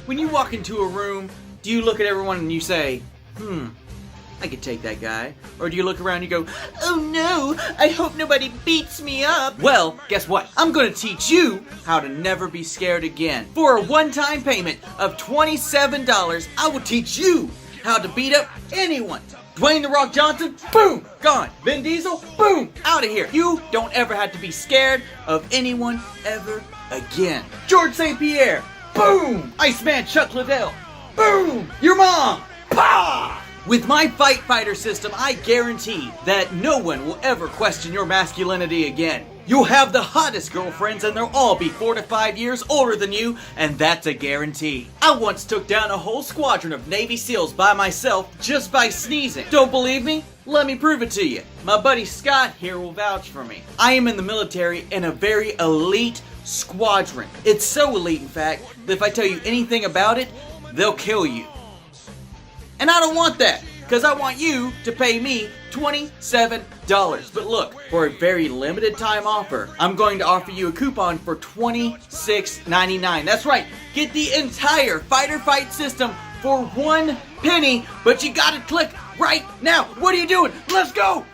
When you walk into a room, do you look at everyone and you say, I could take that guy? Or do you look around and you go, oh no, I hope nobody beats me up? Well, guess what? I'm gonna teach you how to never be scared again. For a one-time payment of $27, I will teach you how to beat up anyone. Dwayne The Rock Johnson, boom, gone. Vin Diesel, boom, out of here. You don't ever have to be scared of anyone ever again. George St. Pierre, boom. Iceman Chuck Liddell, boom. Your mom, pah. With my Fight Fighter system, I guarantee that no one will ever question your masculinity again. You'll have the hottest girlfriends and they'll all be 4 to 5 years older than you, and that's a guarantee. I once took down a whole squadron of Navy SEALs by myself just by sneezing. Don't believe me? Let me prove it to you. My buddy Scott here will vouch for me. I am in the military in a very elite squadron. It's so elite, in fact, that if I tell you anything about it, they'll kill you. And I don't want that, because I want you to pay me $27. But look, for a very limited time offer, I'm going to offer you a coupon for $26.99. That's right, get the entire Fighter Fight system for 1 penny, but you gotta click right now. What are you doing? Let's go!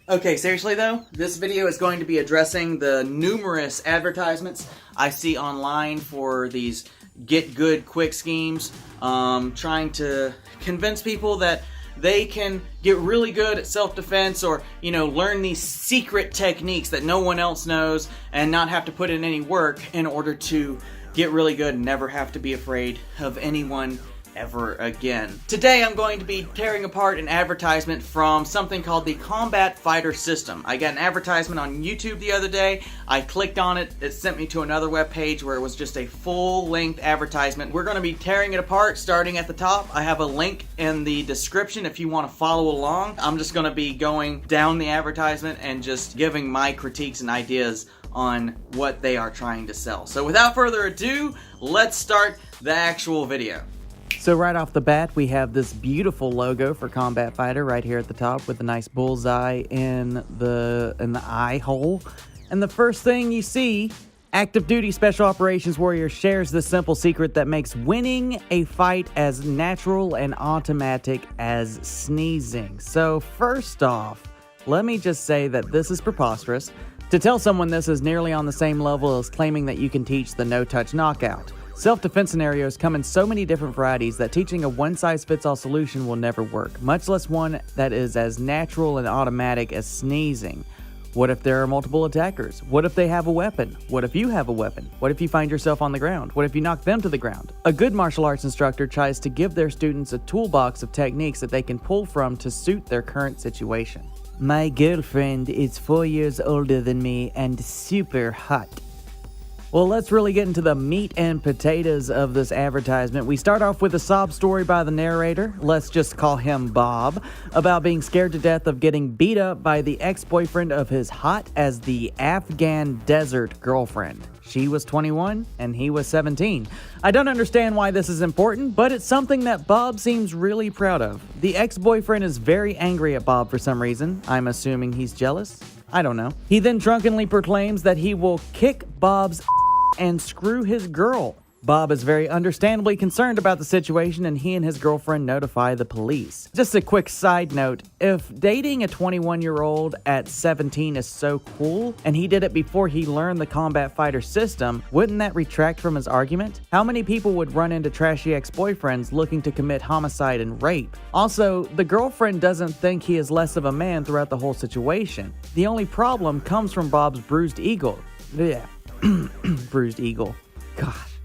Okay, seriously though, this video is going to be addressing the numerous advertisements I see online for these get good quick schemes, trying to convince people that they can get really good at self-defense or, learn these secret techniques that no one else knows and not have to put in any work in order to get really good and never have to be afraid of anyone ever again. Today I'm going to be tearing apart an advertisement from something called the Combat Fighter System. I got an advertisement on YouTube the other day. I clicked on it. It sent me to another web page where it was just a full-length advertisement. We're going to be tearing it apart starting at the top. I have a link in the description if you want to follow along. I'm just going to be going down the advertisement and just giving my critiques and ideas on what they are trying to sell. So without further ado, let's start the actual video. So right off the bat, we have this beautiful logo for Combat Fighter right here at the top with a nice bullseye in the eye hole. And the first thing you see, Active Duty Special Operations Warrior shares the simple secret that makes winning a fight as natural and automatic as sneezing. So first off, let me just say that this is preposterous. To tell someone this is nearly on the same level as claiming that you can teach the no-touch knockout. Self-defense scenarios come in so many different varieties that teaching a one-size-fits-all solution will never work, much less one that is as natural and automatic as sneezing. What if there are multiple attackers? What if they have a weapon? What if you have a weapon? What if you find yourself on the ground? What if you knock them to the ground? A good martial arts instructor tries to give their students a toolbox of techniques that they can pull from to suit their current situation. My girlfriend is 4 years older than me and super hot. Well, let's really get into the meat and potatoes of this advertisement. We start off with a sob story by the narrator, let's just call him Bob, about being scared to death of getting beat up by the ex-boyfriend of his hot as the Afghan desert girlfriend. She was 21 and he was 17. I don't understand why this is important, but it's something that Bob seems really proud of. The ex-boyfriend is very angry at Bob for some reason. I'm assuming he's jealous. I don't know. He then drunkenly proclaims that he will kick Bob's and screw his girl. Bob is very understandably concerned about the situation and he and his girlfriend notify the police. Just a quick side note, if dating a 21-year-old at 17 is so cool and he did it before he learned the Combat Fighter system, wouldn't that retract from his argument? How many people would run into trashy ex-boyfriends looking to commit homicide and rape? Also, the girlfriend doesn't think he is less of a man throughout the whole situation. The only problem comes from Bob's bruised ego. Yeah. Bruised eagle. Gosh.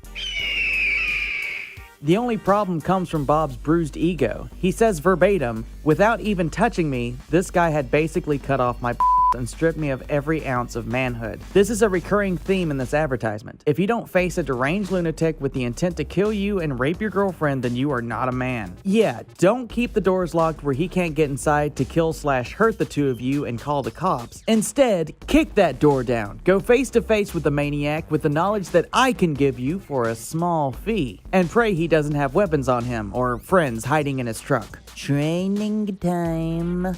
The only problem comes from Bob's bruised ego. He says verbatim, "Without even touching me, this guy had basically cut off my and stripped me of every ounce of manhood." This is a recurring theme in this advertisement. If you don't face a deranged lunatic with the intent to kill you and rape your girlfriend, then you are not a man. Yeah, don't keep the doors locked where he can't get inside to kill/hurt the two of you and call the cops. Instead, kick that door down. Go face to face with the maniac with the knowledge that I can give you for a small fee. And pray he doesn't have weapons on him or friends hiding in his truck. Training time.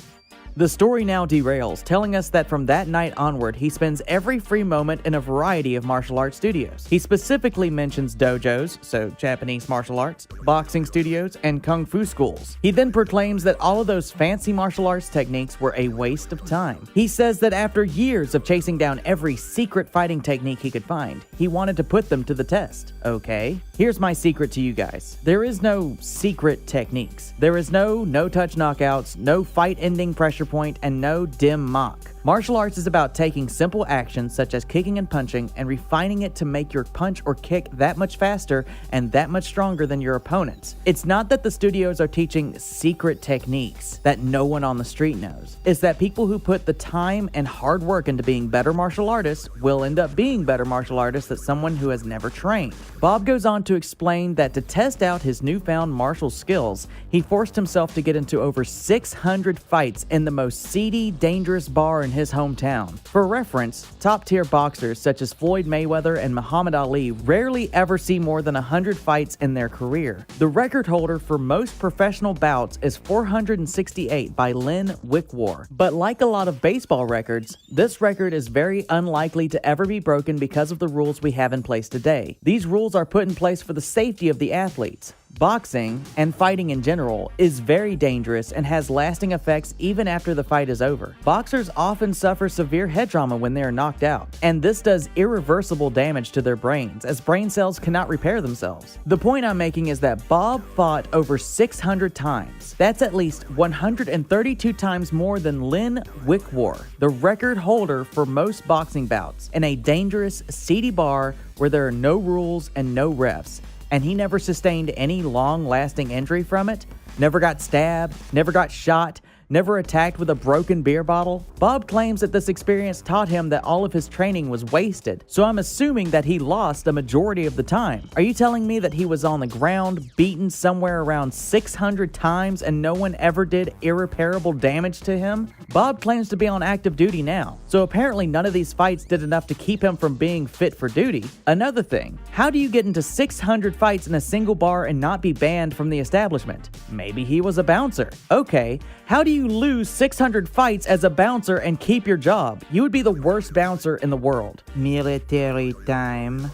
The story now derails, telling us that from that night onward, he spends every free moment in a variety of martial arts studios. He specifically mentions dojos, so Japanese martial arts, boxing studios, and kung fu schools. He then proclaims that all of those fancy martial arts techniques were a waste of time. He says that after years of chasing down every secret fighting technique he could find, he wanted to put them to the test. Okay, here's my secret to you guys. There is no secret techniques. There is no no-touch knockouts, no fight-ending pressure point, and no dim mock. Martial arts is about taking simple actions such as kicking and punching and refining it to make your punch or kick that much faster and that much stronger than your opponents. It's not that the studios are teaching secret techniques that no one on the street knows. It's that people who put the time and hard work into being better martial artists will end up being better martial artists than someone who has never trained. Bob goes on to explain that to test out his newfound martial skills, he forced himself to get into over 600 fights in the most seedy, dangerous bar in his hometown. For reference, top-tier boxers such as Floyd Mayweather and Muhammad Ali rarely ever see more than 100 fights in their career. The record holder for most professional bouts is 468 by Len Wickwar. But like a lot of baseball records, this record is very unlikely to ever be broken because of the rules we have in place today. These rules are put in place for the safety of the athletes. Boxing, and fighting in general, is very dangerous and has lasting effects even after the fight is over. Boxers often suffer severe head trauma when they are knocked out, and this does irreversible damage to their brains, as brain cells cannot repair themselves. The point I'm making is that Bob fought over 600 times. That's at least 132 times more than Len Wickwar, the record holder for most boxing bouts, in a dangerous, seedy bar where there are no rules and no refs. And he never sustained any long-lasting injury from it, never got stabbed, never got shot, never attacked with a broken beer bottle. Bob claims that this experience taught him that all of his training was wasted, so I'm assuming that he lost a majority of the time. Are you telling me that he was on the ground, beaten somewhere around 600 times, and no one ever did irreparable damage to him? Bob claims to be on active duty now, so apparently none of these fights did enough to keep him from being fit for duty. Another thing, how do you get into 600 fights in a single bar and not be banned from the establishment? Maybe he was a bouncer. Okay, how do you lose 600 fights as a bouncer and keep your job? You would be the worst bouncer in the world. Military time.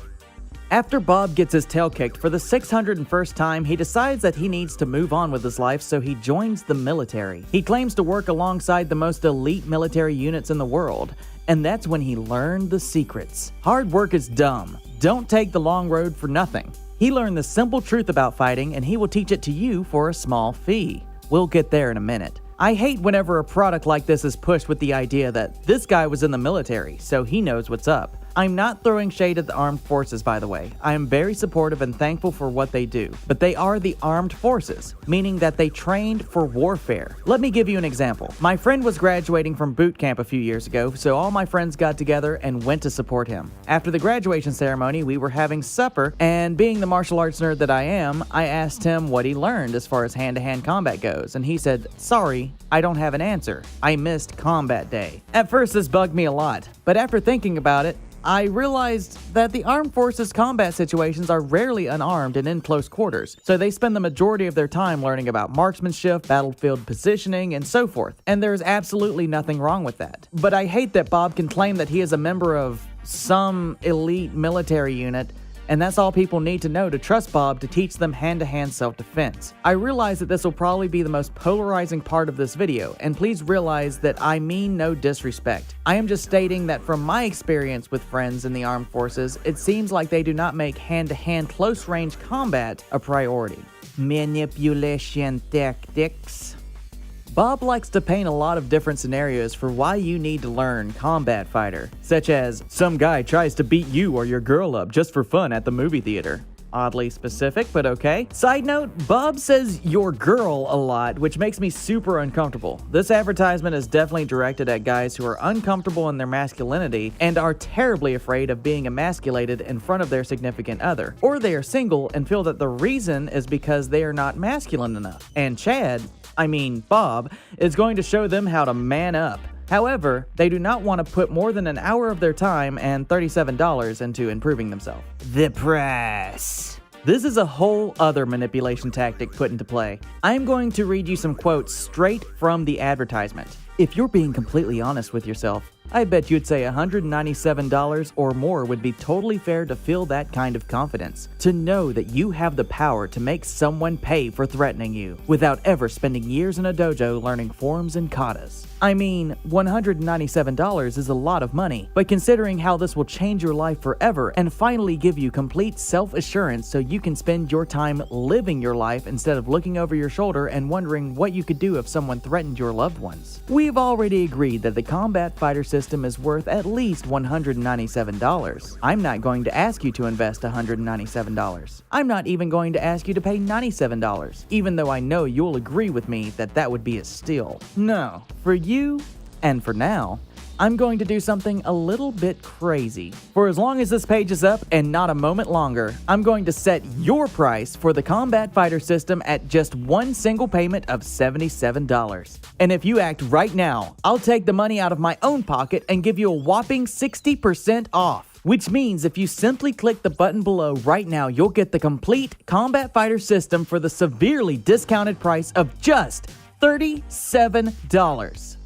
After Bob gets his tail kicked for the 601st time, he decides that he needs to move on with his life, so he joins the military. He claims to work alongside the most elite military units in the world, and that's when he learned the secrets. Hard work is dumb. Don't take the long road for nothing. He learned the simple truth about fighting, and he will teach it to you for a small fee. We'll get there in a minute. I hate whenever a product like this is pushed with the idea that this guy was in the military, so he knows what's up. I'm not throwing shade at the armed forces, by the way. I am very supportive and thankful for what they do. But they are the armed forces, meaning that they trained for warfare. Let me give you an example. My friend was graduating from boot camp a few years ago, so all my friends got together and went to support him. After the graduation ceremony, we were having supper, and being the martial arts nerd that I am, I asked him what he learned as far as hand-to-hand combat goes, and he said, "Sorry, I don't have an answer. I missed combat day." At first, this bugged me a lot, but after thinking about it, I realized that the armed forces combat situations are rarely unarmed and in close quarters, so they spend the majority of their time learning about marksmanship, battlefield positioning, and so forth, and there's absolutely nothing wrong with that. But I hate that Bob can claim that he is a member of some elite military unit, and that's all people need to know to trust Bob to teach them hand-to-hand self-defense. I realize that this will probably be the most polarizing part of this video, and please realize that I mean no disrespect. I am just stating that from my experience with friends in the armed forces, it seems like they do not make hand-to-hand close-range combat a priority. Manipulation tactics. Bob likes to paint a lot of different scenarios for why you need to learn Combat Fighter, such as, some guy tries to beat you or your girl up just for fun at the movie theater. Oddly specific, but okay. Side note, Bob says your girl a lot, which makes me super uncomfortable. This advertisement is definitely directed at guys who are uncomfortable in their masculinity and are terribly afraid of being emasculated in front of their significant other. Or they are single and feel that the reason is because they are not masculine enough. And Bob, is going to show them how to man up. However, they do not want to put more than an hour of their time and $37 into improving themselves. The price. This is a whole other manipulation tactic put into play. I am going to read you some quotes straight from the advertisement. If you're being completely honest with yourself, I bet you'd say $197 or more would be totally fair to feel that kind of confidence. To know that you have the power to make someone pay for threatening you without ever spending years in a dojo learning forms and katas. I mean, $197 is a lot of money, but considering how this will change your life forever and finally give you complete self-assurance so you can spend your time living your life instead of looking over your shoulder and wondering what you could do if someone threatened your loved ones. We've already agreed that the Combat Fighter system is worth at least $197. I'm not going to ask you to invest $197. I'm not even going to ask you to pay $97, even though I know you'll agree with me that that would be a steal. No, for you, and for now, I'm going to do something a little bit crazy. For as long as this page is up and not a moment longer, I'm going to set your price for the Combat Fighter system at just one single payment of $77. And if you act right now, I'll take the money out of my own pocket and give you a whopping 60% off. Which means if you simply click the button below right now, you'll get the complete Combat Fighter system for the severely discounted price of just $37.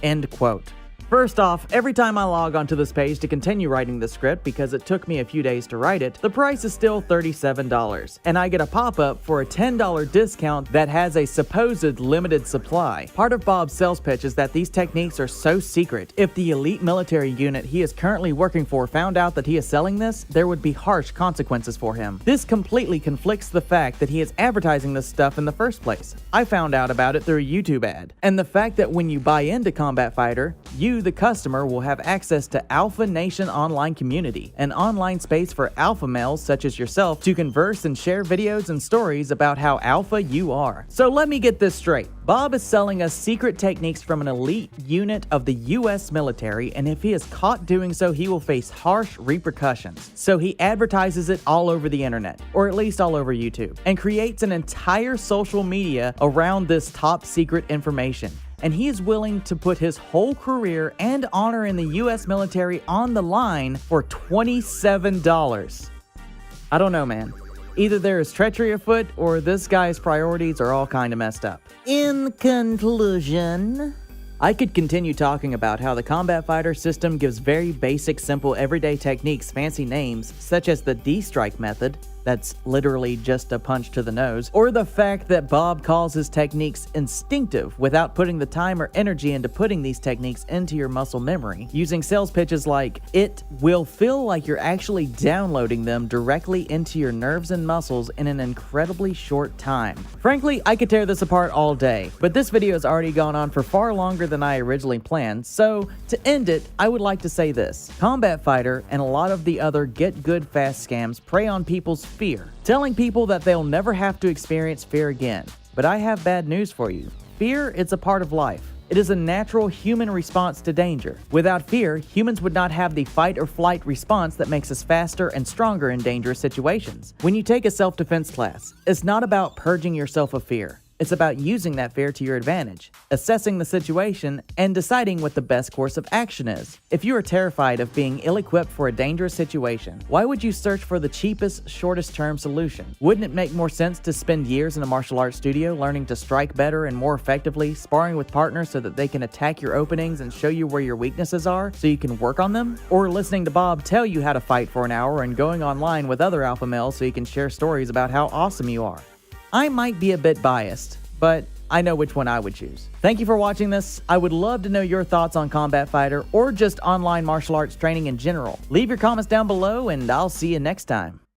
End quote. First off, every time I log onto this page to continue writing the script, because it took me a few days to write it, the price is still $37, and I get a pop-up for a $10 discount that has a supposed limited supply. Part of Bob's sales pitch is that these techniques are so secret, if the elite military unit he is currently working for found out that he is selling this, there would be harsh consequences for him. This completely conflicts the fact that he is advertising this stuff in the first place. I found out about it through a YouTube ad, and the fact that when you buy into Combat Fighter, you, the customer, will have access to Alpha Nation Online Community, an online space for alpha males such as yourself to converse and share videos and stories about how alpha you are. So let me get this straight. Bob is selling us secret techniques from an elite unit of the US military, and if he is caught doing so, he will face harsh repercussions. So he advertises it all over the internet, or at least all over YouTube, and creates an entire social media around this top secret information. And he is willing to put his whole career and honor in the US military on the line for $27. I don't know, man. Either there is treachery afoot, or this guy's priorities are all kinda messed up. In conclusion, I could continue talking about how the Combat Fighter system gives very basic, simple, everyday techniques fancy names, such as the D-Strike method, that's literally just a punch to the nose, or the fact that Bob calls his techniques instinctive without putting the time or energy into putting these techniques into your muscle memory, using sales pitches like, "It will feel like you're actually downloading them directly into your nerves and muscles in an incredibly short time." Frankly, I could tear this apart all day, but this video has already gone on for far longer than I originally planned, so to end it, I would like to say this. Combat Fighter and a lot of the other get good fast scams prey on people's fear, telling people that they'll never have to experience fear again. But I have bad news for you. Fear is a part of life. It is a natural human response to danger. Without fear, humans would not have the fight or flight response that makes us faster and stronger in dangerous situations. When you take a self-defense class, it's not about purging yourself of fear. It's about using that fear to your advantage, assessing the situation, and deciding what the best course of action is. If you are terrified of being ill-equipped for a dangerous situation, why would you search for the cheapest, shortest-term solution? Wouldn't it make more sense to spend years in a martial arts studio learning to strike better and more effectively, sparring with partners so that they can attack your openings and show you where your weaknesses are so you can work on them? Or listening to Bob tell you how to fight for an hour and going online with other alpha males so you can share stories about how awesome you are? I might be a bit biased, but I know which one I would choose. Thank you for watching this. I would love to know your thoughts on Combat Fighter or just online martial arts training in general. Leave your comments down below and I'll see you next time.